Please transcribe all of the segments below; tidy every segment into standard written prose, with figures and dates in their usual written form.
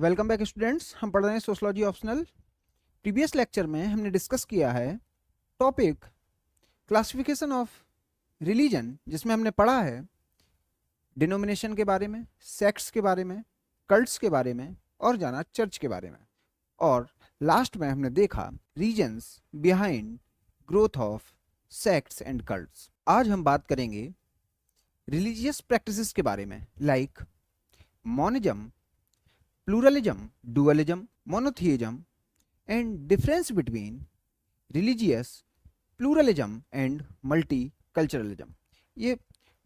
Welcome back students. हम पढ़ रहे हैं सोशलॉजी ऑप्शनल। प्रीवियस लेक्चर में हमने डिस्कस किया है टॉपिक क्लासिफिकेशन ऑफ रिलीजन, जिसमें हमने पढ़ा है डिनोमिनेशन के बारे में, सेक्ट्स के बारे में, कल्ट्स के बारे में और जाना चर्च के बारे में। और लास्ट में हमने देखा regions behind growth of sects and cults. आज हम बात करेंगे रिलीजियस प्रैक्टिसेस के बारे में, like monism, pluralism, dualism, monotheism, and difference between religious pluralism and multiculturalism। ये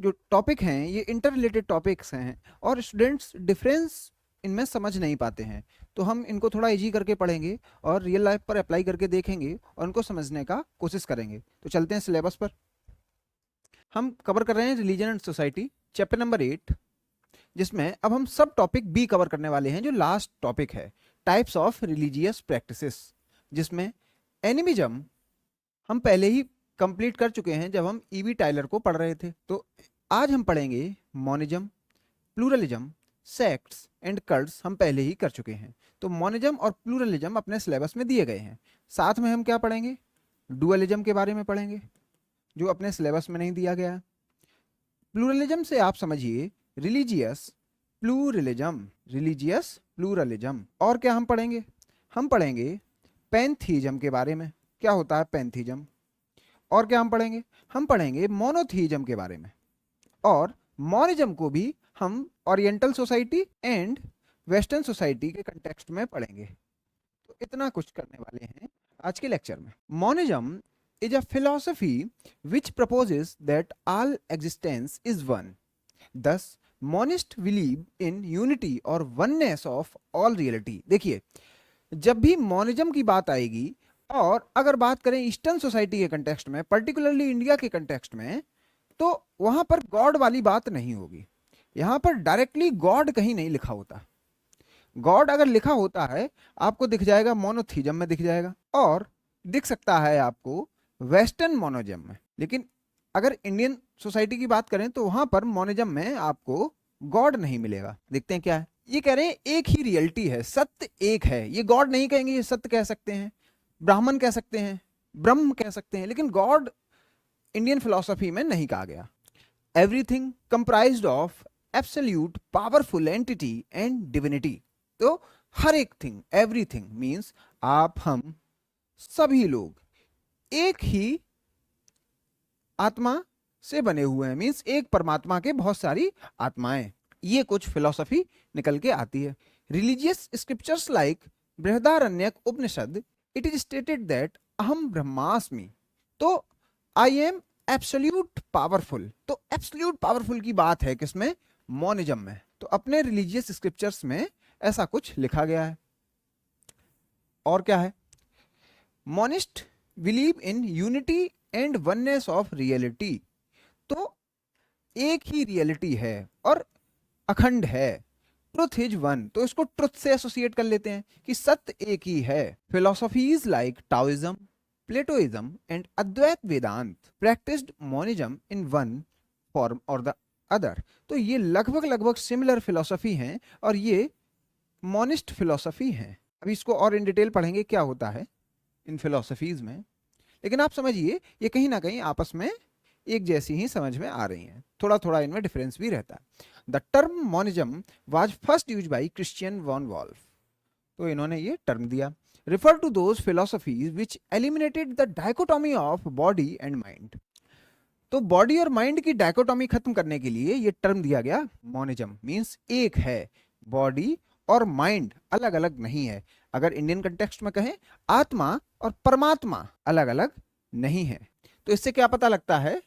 जो टॉपिक हैं ये इंटर रिलेटेड टॉपिक्स हैं और स्टूडेंट्स डिफरेंस इनमें समझ नहीं पाते हैं, तो हम इनको थोड़ा इजी करके पढ़ेंगे और रियल लाइफ पर अप्लाई करके देखेंगे और उनको समझने का कोशिश करेंगे। तो चलते हैं सिलेबस पर। हम कवर कर रहे हैं religion and society, chapter number 8, जिसमें अब हम सब टॉपिक बी कवर करने वाले हैं, जो लास्ट टॉपिक है टाइप्स ऑफ रिलीजियस प्रैक्टिसेस, जिसमें एनिमिज्म हम पहले ही कंप्लीट कर चुके हैं जब हम ईवी टाइलर को पढ़ रहे थे। तो आज हम पढ़ेंगे monism, pluralism, sects and cults हम पहले ही कर चुके हैं। तो मोनिज्म और प्लूरलिज्म अपने सिलेबस में दिए गए हैं। साथ में हम क्या पढ़ेंगे, डुअलिज्म के बारे में पढ़ेंगे जो अपने सिलेबस में नहीं दिया गया। प्लूरलिज्म से आप समझिए रिलीजियस प्लूरलिज्म, रिलीजियस प्लूरलिज्म। और क्या हम पढ़ेंगे, हम पढ़ेंगे पैंथीज्म के बारे में, क्या होता है पैंथीज्म। और क्या हम पढ़ेंगे, हम पढ़ेंगे मोनोथीज्म के बारे में। और मोनिज्म को भी हम oriental society and western society के कंटेक्स्ट में पढ़ेंगे। तो इतना कुछ करने वाले हैं आज के लेक्चर में। Monism is a philosophy which proposes that all existence is one. Thus, monists believe in unity or oneness of all reality. देखिए, जब भी मोनिज्म की बात आएगी और अगर बात करें ईस्टर्न सोसाइटी के कंटेक्स्ट में, पर्टिकुलरली इंडिया के कंटेक्स्ट में, तो वहां पर गॉड वाली बात नहीं होगी। यहां पर डायरेक्टली गॉड कहीं नहीं लिखा होता। गॉड अगर लिखा होता है आपको दिख जाएगा मोनोथीज्म में, दिख जाएगा, और दिख सकता है आपको वेस्टर्न मोनोज्म में। लेकिन अगर इंडियन सोसाइटी की बात करें तो वहां पर मोनिज्म में आपको गॉड नहीं मिलेगा। देखते हैं क्या है। ये कह रहे हैं एक ही रियलिटी है, सत्य एक है। ये गॉड नहीं कहेंगे, ये सत्य कह सकते हैं, ब्राह्मण कह सकते हैं, ब्रह्म कह सकते हैं, लेकिन गॉड इंडियन फिलॉसफी में नहीं कहा गया। Everything comprised of absolute powerful entity and divinity. तो हर एक थिंग, एवरीथिंग मीन्स आप, हम सभी लोग एक ही आत्मा से बने हुए हैं, मीन्स एक परमात्मा के बहुत सारी आत्माएं। ये कुछ फिलॉसफी निकल के आती है। Religious scriptures like Brihadaranyaka Upanishad, it is stated that अहम ब्रह्मास्मि, तो आई एम एब्सोल्यूट पावरफुल। तो एब्सोल्यूट पावरफुल की बात है किसमें, मोनिज्म में। तो अपने रिलीजियस स्क्रिप्चर्स में ऐसा कुछ लिखा गया है। और क्या है, monist believe in unity and oneness of reality. तो एक ही रियलिटी है और अखंड है। ट्रुथ इज वन, तो इसको ट्रुथ से एसोसिएट कर लेते हैं कि सत्य एक ही है। Philosophies like Taoism, Platoism and Advaita Vedanta practised monism in one form और द अदर। तो ये लगभग सिमिलर फिलोसफी हैं और ये मोनिस्ट फिलोसफी हैं। अभी इसको और इन डिटेल पढ़ेंगे क्या होता है इन फिलोसफीज में, लेकिन आप समझिए ये कहीं ना कहीं आपस में एक जैसी ही समझ में आ रही हैं। थोड़ा थोड़ा इनमें डिफरेंस भी रहता है। The term monism was first used by Christian von Wolff, तो इन्होंने ये टर्म दिया, refer to those philosophies which eliminated the dichotomy of body and mind. तो बॉडी और माइंड की डायकोटॉमी खत्म करने के लिए ये टर्म दिया गया मोनिज्म, मीन्स एक है, बॉडी और माइंड अलग अलग नहीं है। अगर इंडियन कंटेक्स्ट में कहें, आत्मा और परमात्मा अलग अलग नहीं है। तो इससे क्या पता लगता है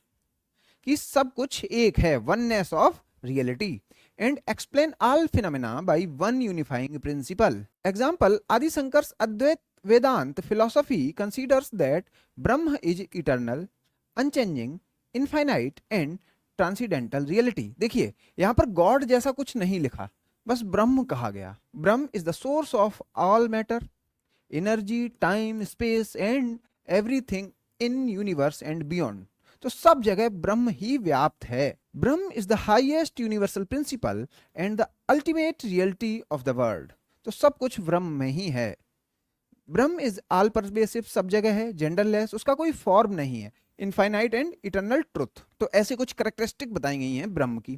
कि सब कुछ एक है, oneness of reality, and explain all phenomena by one unifying principle. Example, Adishankar's Advaita Vedanta philosophy considers that Brahman is eternal, unchanging, infinite and transcendental reality. देखिए यहां पर गॉड जैसा कुछ नहीं लिखा, बस ब्रह्म कहा गया। Brahman is the source of all matter, energy, time, space and everything in universe and beyond. तो सब जगह ब्रह्म ही व्याप्त है। Brahman is the highest universal principle and the ultimate reality of the world. तो सब कुछ ब्रह्म में ही है। ब्रह्म इज ऑल परवेसिव, सब जगह है, जेंडरलेस, उसका कोई फॉर्म नहीं है, इनफाइनाइट एंड इटर्नल ट्रुथ। तो ऐसे कुछ कैरेक्टरिस्टिक बताई गई हैं ब्रह्म की।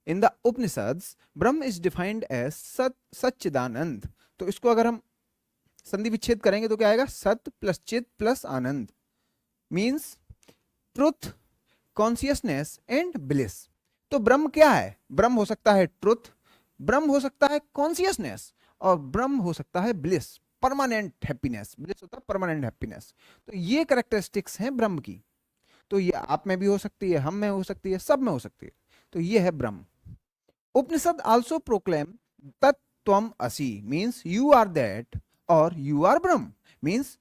In the Upanishads Brahma is defined as सच्चिदानंद। तो इसको अगर हम संधि विच्छेद करेंगे तो क्या आएगा? सत प्लस चित plus Anand, means truth, consciousness and bliss. तो ब्रह्म क्या है? ब्रह्म हो सकता है ट्रुथ, ब्रह्म हो सकता है कॉन्सियसनेस, और ब्रह्म हो सकता है ब्लिस, परमानेंट हैप्पीनेस। ब्लिस होता है परमानेंट हैप्पीनेस। तो ये कैरेक्टरिस्टिक्स हैं ब्रह्म की। तो ये आप में भी हो सकती है, हम में हो सकती है, सब में हो सकती है। तो ये है ब्रह्म। उपनिषद आल्सो प्रोक्लेम तत्त्वम असि, मीन्स यू आर दैट और यू आर ब्रह्म, मीन्स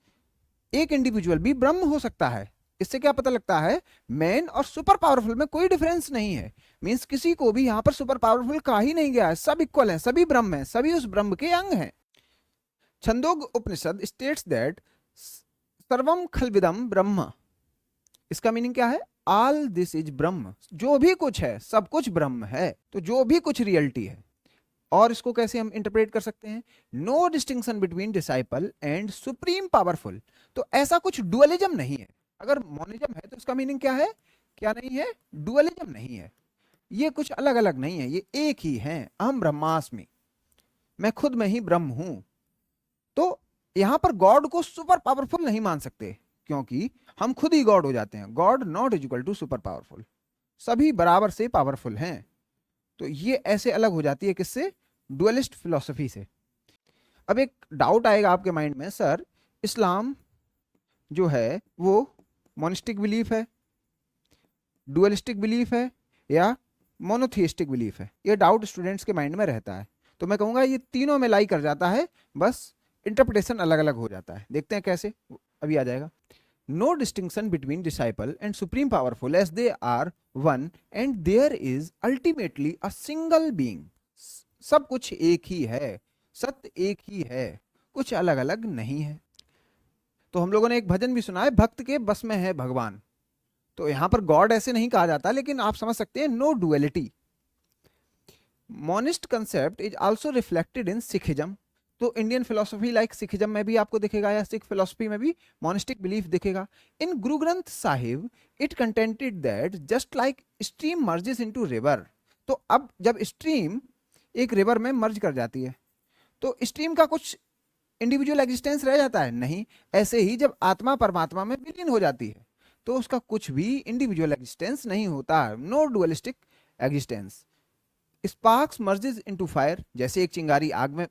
एक इंडिविजुअल भी ब्रह्म हो सकता है। इससे क्या पता लगता है? मैन और सुपर पावरफुल में कोई डिफरेंस नहीं है, मीन्स किसी को भी यहां पर सुपर पावरफुल कहा ही नहीं गया है, सब इक्वल हैं, सभी ब्रह्म हैं, सभी उस ब्रह्म के अंग हैं। छंदोग उपनिषद स्टेट्स दैट सर्वम खलविदम ब्रह्म। इसका मीनिंग क्या है? ऑल दिस इज ब्रह्म, जो भी कुछ है सब कुछ ब्रह्म है। तो जो भी कुछ रियलिटी है। और इसको कैसे हम इंटरप्रेट कर सकते हैं? No distinction between disciple and supreme powerful. तो ऐसा कुछ डुअलिज्म नहीं है। अगर मोनिज्म है तो इसका मीनिंग क्या है? क्या नहीं है? डुअलिज्म नहीं है। ये कुछ अलग अलग नहीं है, ये एक ही है। अहम ब्रह्मास्मि, मैं खुद में ही ब्रह्म हूं। तो यहां पर गॉड को सुपर पावरफुल नहीं मान सकते, क्योंकि हम खुद ही गॉड हो जाते हैं। God not is equal to super powerful, सभी बराबर से पावरफुल हैं। तो ये ऐसे अलग हो जाती है किससे? डुअलिस्ट फिलॉसफी से। अब एक डाउट आएगा आपके माइंड में, सर इस्लाम जो है वो मोनिस्टिक बिलीफ है, डुअलिस्टिक बिलीफ है, या मोनोथियस्टिक बिलीफ है? ये डाउट स्टूडेंट्स के माइंड में रहता है। तो मैं कहूंगा ये तीनों में लाई कर जाता है, बस इंटरप्रिटेशन अलग अलग हो जाता है। देखते हैं कैसे, अभी आ जाएगा। No distinction between disciple and supreme powerful as they are one and there is ultimately a single being. सब कुछ एक ही है, सत्य एक ही है, कुछ अलग अलग नहीं है। तो हम लोगों ने एक भजन भी सुना है, भक्त के बस में है भगवान। तो यहां पर गॉड ऐसे नहीं कहा जाता, लेकिन आप समझ सकते हैं no duality. Monist concept is also reflected in Sikhism. तो इंडियन फिलोसफी लाइक सिखिज्म में भी आपको दिखेगा, या सिख फिलोसफी में भी मोनिस्टिक बिलीफ दिखेगा। इन Guru Granth Sahib it contented that just like stream merges into river. तो अब जब स्ट्रीम एक रिवर में मर्ज कर जाती है तो स्ट्रीम का कुछ इंडिविजुअल एग्जिस्टेंस रह जाता है? नहीं। ऐसे ही जब आत्मा परमात्मा में विलीन हो जाती है तो उसका कुछ भी इंडिविजुअल एग्जिस्टेंस नहीं होता, no dualistic existence. Sparks merges into fire, जैसे एक चिंगारी आग में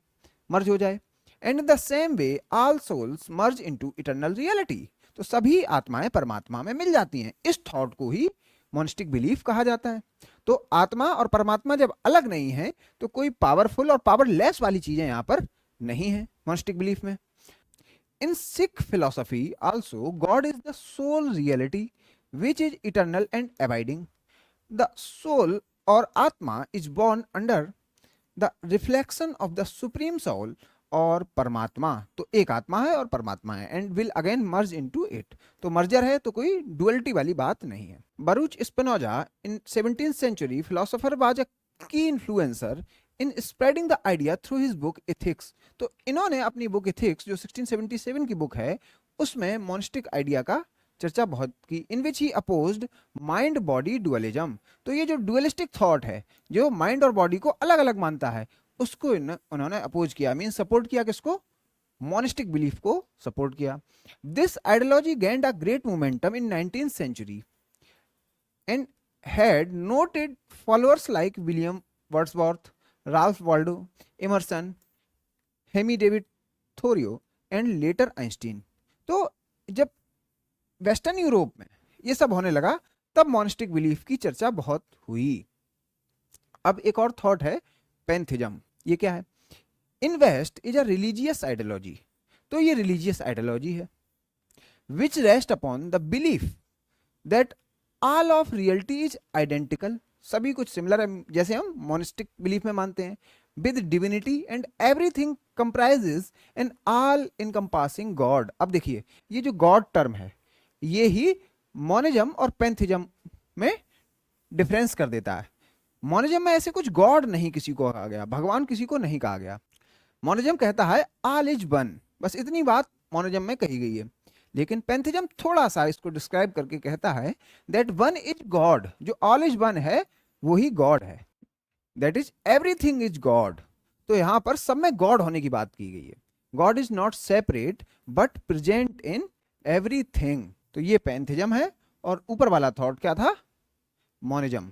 मर्ज हो जाए। And in the same way all souls merge into eternal reality. तो सभी आत्माएं परमात्मा में मिल जाती हैं। इस थॉट को ही मोनिस्टिक बिलीफ कहा जाता है। तो आत्मा और परमात्मा जब अलग नहीं है तो कोई पावरफुल और पावरलेस वाली चीजें यहां पर नहीं है मोनिस्टिक बिलीफ में। In Sikh philosophy also God is the sole reality which is eternal and abiding. The soul और आत्मा is born under the reflection of the supreme soul और परमात्मा। तो एक आत्मा है और परमात्मा है, and will again merge into it. तो मर्जर है, तो कोई डुअलिटी वाली बात नहीं है। Baruch Spinoza in 17th century philosopher was a key influencer in spreading the idea through his book ethics. तो इन्होंने अपनी बुक एथिक्स जो 1677 की बुक है उसमें मोनिस्टिक आइडिया का चर्चा बहुत की, इन विच ही अपोज्ड माइंड बॉडी डुअलिज्म। तो ये जो डुअलिस्टिक थॉट है, जो माइंड और बॉडी को अलग अलग मानता है, उसको उन्होंने अपोज किया, मीन सपोर्ट किया। किसको? मोनिस्टिक बिलीफ को सपोर्ट किया। This ideology gained a great momentum in 19th century and had noted followers like William Wordsworth, Ralph Waldo Emerson, Henry David Thoreau and later Einstein. तो जब western Europe में ये सब होने लगा तब मोनिस्टिक बिलीफ की चर्चा बहुत हुई। अब एक और थॉट है पैंथिज्म। ये क्या है? In west is a religious ideology. तो ये रिलीजियस आइडियोलॉजी है which rest upon the belief that all of reality is identical. सभी कुछ सिमिलर है, जैसे हम मोनिस्टिक बिलीफ में मानते हैं, with divinity and everything comprises an all encompassing god. अब देखिए, ये जो गॉड टर्म है ये ही मोनिज्म और पैंथिज्म में डिफरेंस कर देता है। मोनिज्म में ऐसे कुछ गॉड नहीं किसी को कहा गया, भगवान किसी को नहीं कहा गया। मोनोजम कहता है ऑल इज वन, बस इतनी बात मोनोजम में कही गई है। लेकिन पैंथेजम थोड़ा सा इसको डिस्क्राइब करके कहता है दैट वन इज गॉड, जो ऑल इज वन है वही गॉड है, that is everything is God. तो यहां पर सब में गॉड होने की बात की गई है। God is not separate but present in everything. तो ये पैंथेजम है और ऊपर वाला थॉट क्या था, मोनिज्म।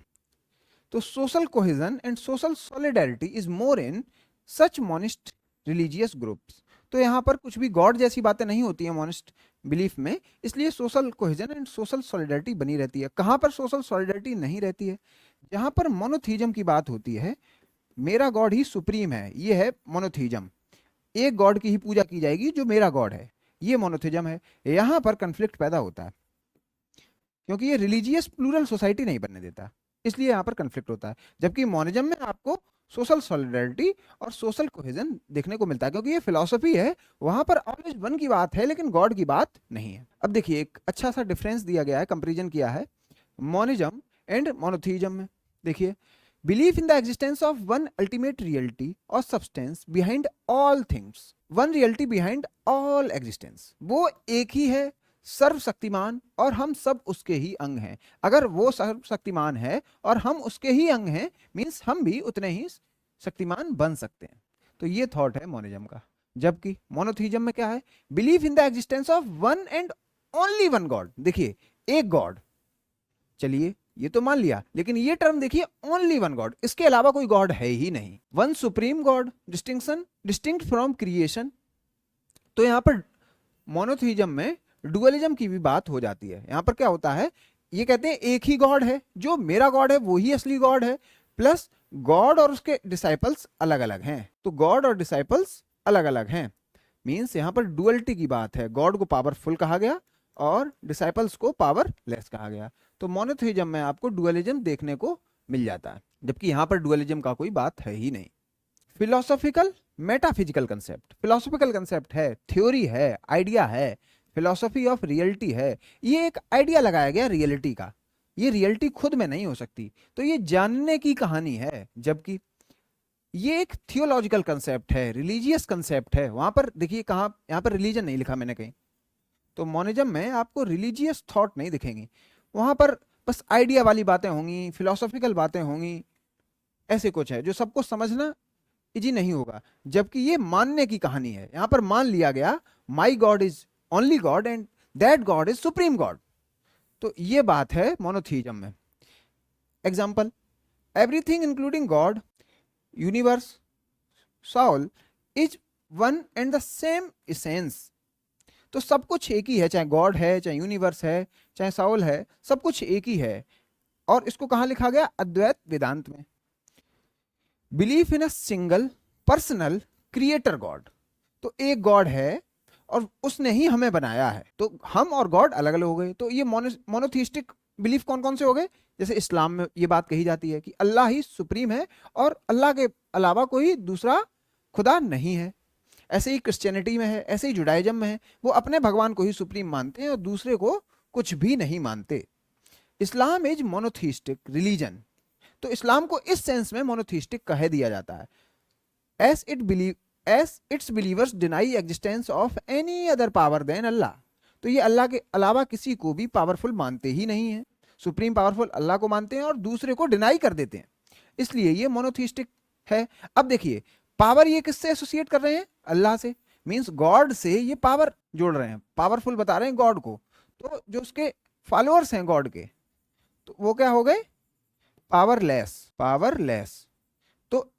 तो social cohesion and social solidarity is more in such monist religious groups. तो यहाँ पर कुछ भी गॉड जैसी बातें नहीं होती हैं मोनिस्ट बिलीफ में, इसलिए social cohesion and social solidarity बनी रहती है। कहाँ पर सोशल सॉलिडारिटी नहीं रहती है, जहाँ पर मोनोथीजम की बात होती है, मेरा गॉड ही सुप्रीम है, ये है मोनोथीजम। एक गॉड की ही पूजा की जाएगी जो मेरा गॉड है, ये मोनोथीजम है। यहाँ पर कंफ्लिक्ट पैदा होता है क्योंकि ये रिलीजियस प्लूरल सोसाइटी नहीं बनने देता, इसलिए यहाँ पर कंफ्लिक्ट होता है। जबकि मोनिज्म में आपको सोशल सॉलिडारिटी और सोशल कोहेजन देखने को मिलता है, क्योंकि ये फिलॉसफी है, वहां पर ऑलवेज वन की बात है लेकिन गॉड की बात नहीं है। अब देखिए एक अच्छा सा डिफरेंस दिया गया है, कंपेरिजन किया है मोनिज्म एंड मोनोथीजम में। देखिए, belief in the existence of one ultimate reality और substance behind all things, one reality behind all existence, वो एक ही है, सर्वशक्तिमान, और हम सब उसके ही अंग हैं। अगर वो सर्वशक्तिमान है और हम उसके ही अंग हैं, मींस हम भी उतने ही शक्तिमान बन सकते हैं। तो ये थॉट है मोनिज्म का। जबकि मोनोथीजम में क्या है, belief in the existence of one and only one God. देखिए एक गॉड, चलिए ये तो मान लिया, लेकिन ये टर्म देखिए ओनली वन गॉड, इसके अलावा कोई गॉड है ही नहीं। One supreme God, distinction distinct from creation. तो यहां पर मोनोथीजम में डुअलिज्म की भी बात हो जाती है। यहां पर क्या होता है, ये कहते हैं एक ही गॉड है, जो मेरा गॉड है वो ही असली गॉड है, प्लस गॉड और उसके डिसाइपल्स अलग अलग हैं। तो गॉड और डिसाइपल्स अलग अलग हैं, मींस यहां पर डुअलिटी की बात है। गॉड को पावरफुल कहा गया और डिसाइपल्स को पावरलेस कहा गया। तो मोनोथीजम में आपको डुअलिज्म देखने को मिल जाता है, जबकि यहां पर डुअलिज्म का कोई बात है ही नहीं। Philosophical metaphysical concept, philosophical concept है, थ्योरी है, आइडिया है, फिलोसॉफी ऑफ रियलिटी है। ये एक आइडिया लगाया गया रियलिटी का, ये रियलिटी खुद में नहीं हो सकती, तो ये जानने की कहानी है। जबकि ये एक थियोलॉजिकल कंसेप्ट है, रिलीजियस कंसेप्ट है। वहां पर देखिए कहाँ, यहाँ पर रिलीजन नहीं लिखा मैंने कहीं, तो मोनिज्म में आपको रिलीजियस थॉट नहीं दिखेंगी, वहां पर बस आइडिया वाली बातें होंगी, फिलोसॉफिकल बातें होंगी, ऐसे कुछ है जो सबको समझना इजी नहीं होगा। जबकि ये मानने की कहानी है, यहां पर मान लिया गया my God is only God and that God is supreme God. तो ये बात है मोनोथीजम में। Example, everything including God, universe, soul is one and the same essence. तो सब कुछ एक ही है, चाहे गॉड है, चाहे यूनिवर्स है, चाहे सोल है, सब कुछ एक ही है। और इसको कहां लिखा गया, अद्वैत वेदांत में। Belief in a single personal creator God, तो एक गॉड है और उसने ही हमें बनाया है, तो हम और गॉड अलग अलग हो गए। तो ये मोनोथीस्टिक बिलीफ कौन कौन से हो गए, जैसे इस्लाम में ये बात कही जाती है कि अल्लाह ही सुप्रीम है और अल्लाह के अलावा कोई दूसरा खुदा नहीं है। ऐसे ही क्रिश्चियनिटी में है, ऐसे ही जुडाइज्म में है, वो अपने भगवान को ही सुप्रीम मानते हैं और दूसरे को कुछ भी नहीं मानते। इस्लाम इज मोनोथीस्टिक रिलीजन, तो इस्लाम को इस सेंस में मोनोथीस्टिक कह दिया जाता है, as its believers deny existence of any other power than Allah। तो ये अल्लाह के अलावा किसी को भी पावरफुल मानते ही नहीं है, सुप्रीम पावरफुल अल्लाह को मानते हैं और दूसरे को डिनाई कर देते हैं, इसलिए ये मोनोथीस्टिक है। अब देखिए पावर ये किससे एसोसिएट कर रहे हैं, अल्लाह से, मींस गॉड से ये पावर जोड़ रहे हैं, पावरफुल बता रहे हैं गॉड को। तो जो उसके फॉलोअर्स हैं गॉड के, तो वो क्या हो गए, पावरलेस। तो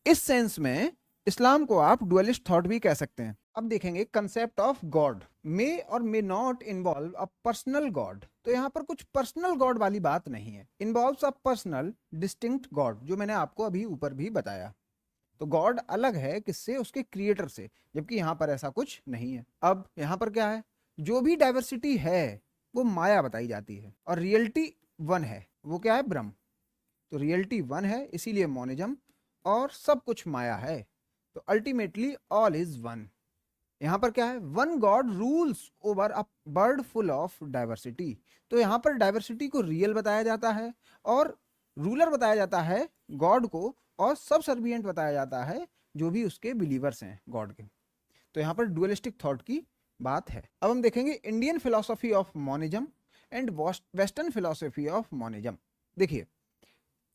इस सेंस में इस्लाम को आप डुअलिस्ट थॉट भी कह सकते हैं। अब देखेंगे कंसेप्ट ऑफ गॉड मे और may not involve a personal god. तो यहां पर कुछ पर्सनल गॉड वाली बात नहीं है, involves a personal distinct God, जो मैंने आपको अभी ऊपर भी बताया। तो गॉड अलग है किससे, उसके क्रिएटर से, जबकि यहां पर ऐसा कुछ नहीं है। अब यहां पर क्या है, जो भी डाइवर्सिटी है वो माया बताई जाती है और रियलिटी वन है, वो क्या है, ब्रह्म। तो रियलिटी वन है, इसीलिए मोनिज्म, और सब कुछ माया है। तो अल्टीमेटली ऑल इज वन। यहां पर क्या है, one God rules over a world full of diversity. तो यहां पर डाइवर्सिटी को रियल बताया जाता है और रूलर बताया जाता है गॉड को, और सब सर्विएंट बताया जाता है जो भी उसके बिलीवर्स हैं गॉड के। तो यहाँ पर डुअलिस्टिक थॉट की बात है। अब हम देखेंगे Indian philosophy of monism and western philosophy of monism. देखिए,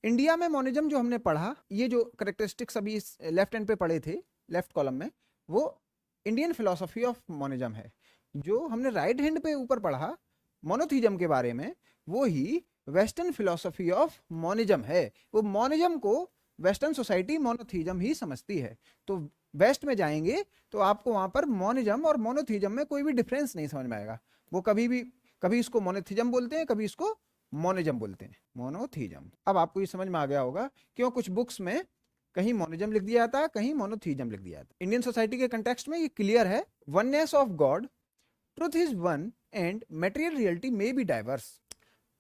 इंडिया में मोनिज्म जो हमने पढ़ा, ये जो करेक्टरिस्टिक्स अभी लेफ्ट हैंड पे पढ़े थे, लेफ्ट कॉलम में, वो इंडियन फिलोसॉफी ऑफ मोनिज्म है। जो हमने राइट हैंड पे ऊपर पढ़ा मोनोथीज्म के बारे में, वो ही वेस्टर्न फिलोसॉफी ऑफ मोनिज्म है। वो मोनिज्म को वेस्टर्न सोसाइटी मोनोथीज्म ही समझती है। तो वेस्ट में जाएंगे तो आपको वहां पर मोनिज्म और मोनोथीज्म में कोई भी डिफरेंस नहीं समझ में आएगा। वो कभी इसको मोनोथीज्म बोलते हैं, कभी इसको मोनिज्म बोलते हैं, मोनोथीज्म। अब आपको ये समझ में आ गया होगा क्यों कुछ बुक्स में कहीं मोनिज्म लिख दिया जाता है, कहीं मोनोथीज्म लिख दिया जाता है। इंडियन सोसाइटी के कंटेक्स्ट में ये क्लियर है। Oneness of god, truth is one and material reality may be diverse.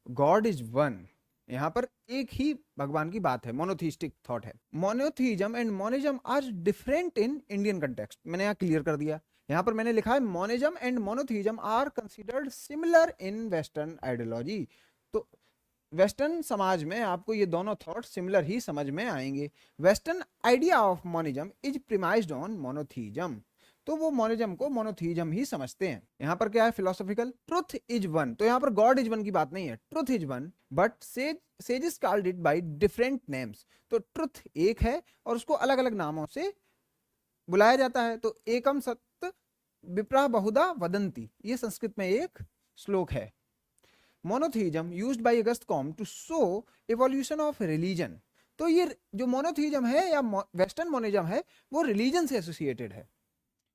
God is one, यहाँ पर एक ही भगवान की बात है, मोनोथीस्टिक थॉट है। Monotheism and monism are different in Indian context. मैंने यहाँ क्लियर कर दिया। यहाँ पर मैंने लिखा है monism and monotheism are considered similar in western ideology. तो वेस्टर्न समाज में आपको ये दोनों थॉट सिमिलर ही समझ में आएंगे। Western idea of monism is premised on monotheism. तो वो मोनिज्म को मोनोथीज्म ही समझते हैं। यहाँ पर क्या है, फिलोसॉफिकल ट्रुथ इज वन। तो यहाँ पर गॉड इज वन की बात नहीं है, truth is one but sages called it by different names. तो ट्रुथ एक है और उसको अलग अलग नामों से बुलाया जाता है। तो एकम सत्य विप्रा बहुधा वदंती, ये संस्कृत में एक श्लोक है। Monotheism used by Auguste Comte to show evolution of religion. तो ये जो मोनोथीज्म है या वेस्टर्न मोनिज्म है, वो रिलीजन से एसोसिएटेड है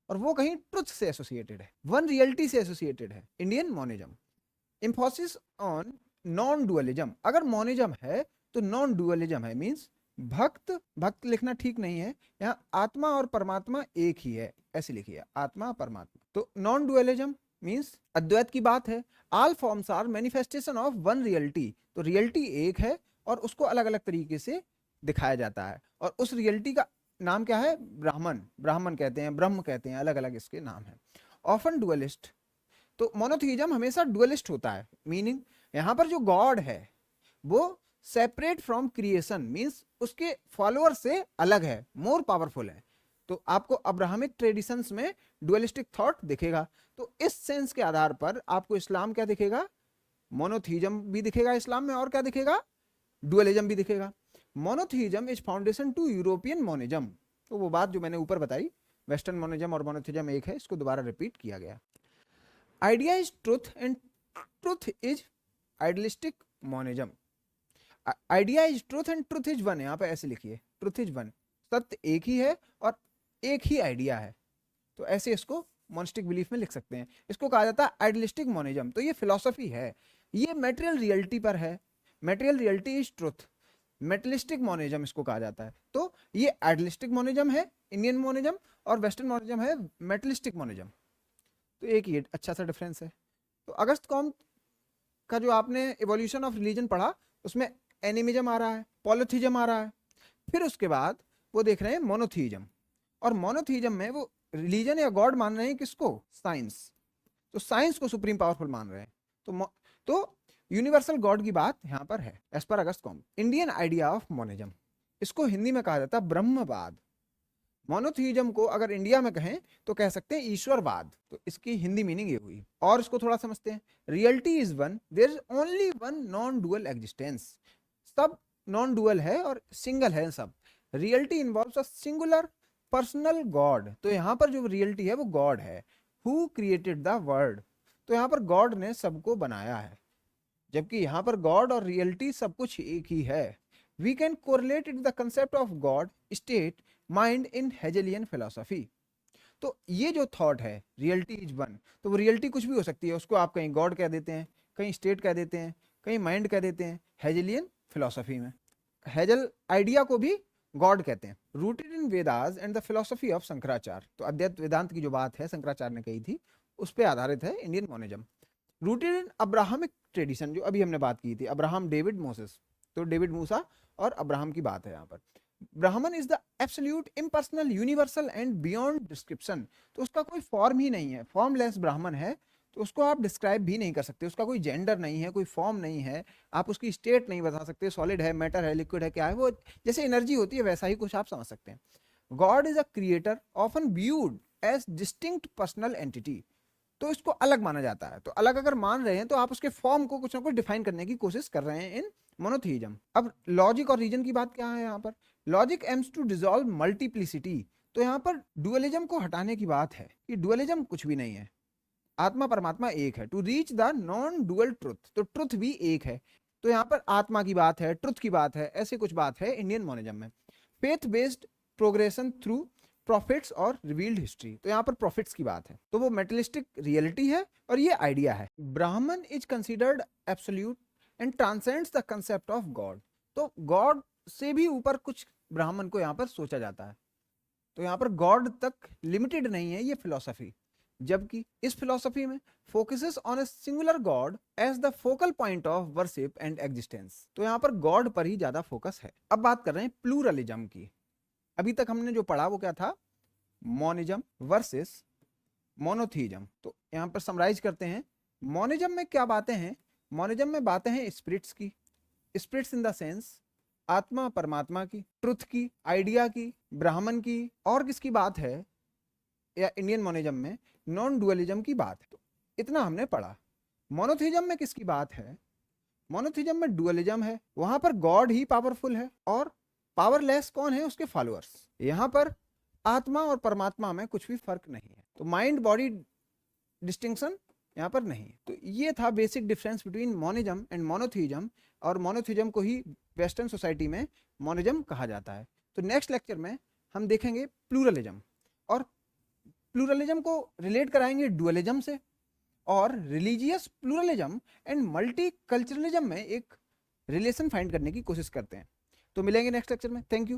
और वो कहीं ट्रुथ से एसोसिएटेड है, वन रियलिटी से एसोसिएटेड है। Indian monism emphasis on non dualism. अगर मोनिज्म है तो नॉन डुअलिज्म है, मींस भक्त लिखना ठीक नहीं है, यहाँ आत्मा और परमात्मा एक ही है, ऐसे लिखिए, आत्मा परमात्मा। तो नॉन डुअलिज्म मींस अद्वैत की बात है। All forms are manifestation of one reality. तो रियलिटी एक है और उसको अलग अलग तरीके से दिखाया जाता है, और उस रियलिटी का नाम क्या है, ब्राह्मण कहते हैं, ब्रह्म कहते हैं, अलग अलग इसके नाम है। ऑफन डुअलिस्ट, तो मोनोथीज्म हमेशा डुअलिस्ट होता है, मीनिंग यहाँ पर जो गॉड है वो सेपरेट फ्रॉम क्रिएशन, मींस उसके फॉलोअर से अलग है, मोर पावरफुल है। तो आपको अब्राहमिक ट्रेडिशंस में डुअलिस्टिक थॉट दिखेगा। तो इस सेंस के आधार पर आपको इस्लाम क्या दिखेगा, मोनोथीज्म भी दिखेगा इस्लाम में, और क्या दिखेगा, डुअलिज्म भी दिखेगा। Monotheism is foundation to European monism. तो वो बात जो मैंने ऊपर बताई, वेस्टर्न मोनिज्म और मोनोथीज्म एक है, इसको दोबारा रिपीट किया गया। Idea is truth and truth is idealistic monism. Idea is truth and truth is one, यहाँ पे ऐसे लिखिए, ट्रुथ इज वन, सत्य एक ही है और एक ही आइडिया है। तो ऐसे इसको मोनिस्टिक बिलीफ में लिख सकते हैं। इसको कहा जाता है आइडियलिस्टिक मोनिज्म। तो ये फिलॉसफी है, ये मेटेरियल रियलिटी पर है, material reality is truth, मेटलिस्टिक monism इसको कहा जाता है। तो ये आइडियलिस्टिक मोनिज्म है इंडियन मोनिज्म, और वेस्टर्न मोनिज्म है मेटलिस्टिक मोनिज्म। तो एक ही अच्छा सा डिफरेंस है। तो अगस्त कॉम्ट का जो आपने इवोल्यूशन ऑफ रिलीजन पढ़ा, उसमें एनिमिज्म आ रहा है, पॉलिथिज्म आ रहा है, फिर उसके बाद वो देख रहे हैं मोनोथीज्म, और मोनोथीज्म में वो रिलीजन या गॉड मान रहे हैं किसको, साइंस। तो साइंस को सुप्रीम पावरफुल मान रहे हैं। तो यूनिवर्सल गॉड की बात यहां पर है as per Auguste Comte. Indian idea of monism, इसको हिंदी में कहा जाता है ब्रह्मवाद। मोनोथीज्म को अगर इंडिया में कहें तो कह सकते हैं ईश्वरवाद। तो इसकी हिंदी मीनिंग ये हुई। और इसको थोड़ा समझते हैं। Reality is one, there is only one non dual existence. सब नॉन डुअल है और सिंगल है सब। Reality involves a singular personal god. तो यहाँ पर जो रियलिटी है वो गॉड है, हु क्रिएटेड द वर्ल्ड। तो यहाँ पर गॉड ने सबको बनाया है, जबकि यहाँ पर गॉड और रियलिटी सब कुछ एक ही है। We can correlate it the concept of God, state, mind in Hegelian philosophy. तो ये जो थॉट है रियलिटी इज वन, तो वो रियलिटी कुछ भी हो सकती है, उसको आप कहीं गॉड कह देते हैं, कहीं स्टेट कह देते हैं, कहीं माइंड कह देते हैं, हेजेलियन फिलोसफी में। हेजल आइडिया को भी गॉड कहते हैं। Rooted in Vedas and the philosophy of Shankaracharya. तो अद्वैत वेदांत की जो बात है शंकराचार्य ने कही थी, उस पर आधारित है Indian monism. Rooted in Abrahamic tradition, जो अभी हमने बात की थी, अब्राहम डेविड मोसेस। तो डेविड मूसा और अब्राहम की बात है यहाँ पर। ब्राह्मण is the absolute impersonal universal and beyond description. तो उसका कोई फॉर्म ही नहीं है, फॉर्मलेस ब्राह्मण है, तो उसको आप डिस्क्राइब भी नहीं कर सकते। उसका कोई जेंडर नहीं है, कोई फॉर्म नहीं है, आप उसकी स्टेट नहीं बता सकते, सॉलिड है, मैटर है, लिक्विड है, क्या है वो, जैसे एनर्जी होती है वैसा ही कुछ आप समझ सकते हैं। God is a creator often viewed as distinct personal entity. तो इसको अलग माना जाता है। तो अलग अगर मान रहे हैं तो आप उसके फॉर्म को कुछ ना कुछ डिफाइन करने की कोशिश कर रहे हैं इन मोनोथीइज्म। अब लॉजिक और रीजन की बात क्या है यहाँ पर? Logic aims to dissolve multiplicity. तो यहाँ पर डुअलिज्म को हटाने की बात है कि डुअलिज्म कुछ भी नहीं है, आत्मा परमात्मा एक है। To reach the non dual truth, तो ट्रुथ भी एक है। तो यहाँ पर आत्मा की बात है, ट्रुथ की बात है, ऐसे कुछ बात है इंडियन मोनिज्म में। Faith based progression through profits और रिवील्ड हिस्ट्री, तो यहाँ पर प्रॉफिट्स की बात है। तो वो मेटलिस्टिक रियलिटी है और ये आइडिया है। ब्राह्मण is considered absolute and transcends the concept of God. तो गॉड से भी ऊपर कुछ ब्राह्मण को यहाँ पर सोचा जाता है। तो यहाँ पर गॉड तक लिमिटेड नहीं है ये फिलॉसफी, जबकि इस फिलॉसफी में focuses on a singular god as the focal point of worship and existence. तो यहाँ पर गॉड पर ही ज्यादा फोकस है। अब बात कर रहे हैं प्लूरलिज्म की। अभी तक हमने जो पढ़ा वो क्या था? Monism versus monotheism. तो यहाँ पर समराइज करते हैं, मोनिज्म में क्या बातें हैं? मोनिज्म में बातें हैं स्पिरिट्स की, स्पिरिट्स इन द सेंस आत्मा परमात्मा की, ट्रुथ की, आइडिया की, ब्राह्मण की, और किसकी बात है? या इंडियन मोनिज्म में नॉन डुअलिज्म की बात है। तो इतना हमने पढ़ा। मोनोथीइज्म में किसकी बात है? मोनोथीइज्म में डुअलिज्म है, वहां पर गॉड ही पावरफुल है और पावरलेस कौन है? उसके फॉलोअर्स। यहाँ पर आत्मा और परमात्मा में कुछ भी फर्क नहीं है। तो माइंड बॉडी डिस्टिंक्शन यहाँ पर नहीं। तो ये था basic difference between monism and monotheism, और मोनोथीइज्म को ही वेस्टर्न सोसाइटी में मोनिज्म कहा जाता है। तो नेक्स्ट लेक्चर में हम देखेंगे प्लूरलिज्म, और प्लूरलिज्म को रिलेट कराएंगे डुअलिज्म से, और religious pluralism and multi culturalism में एक रिलेशन फाइंड करने की कोशिश करते हैं। तो मिलेंगे नेक्स्ट लेक्चर में। Thank you.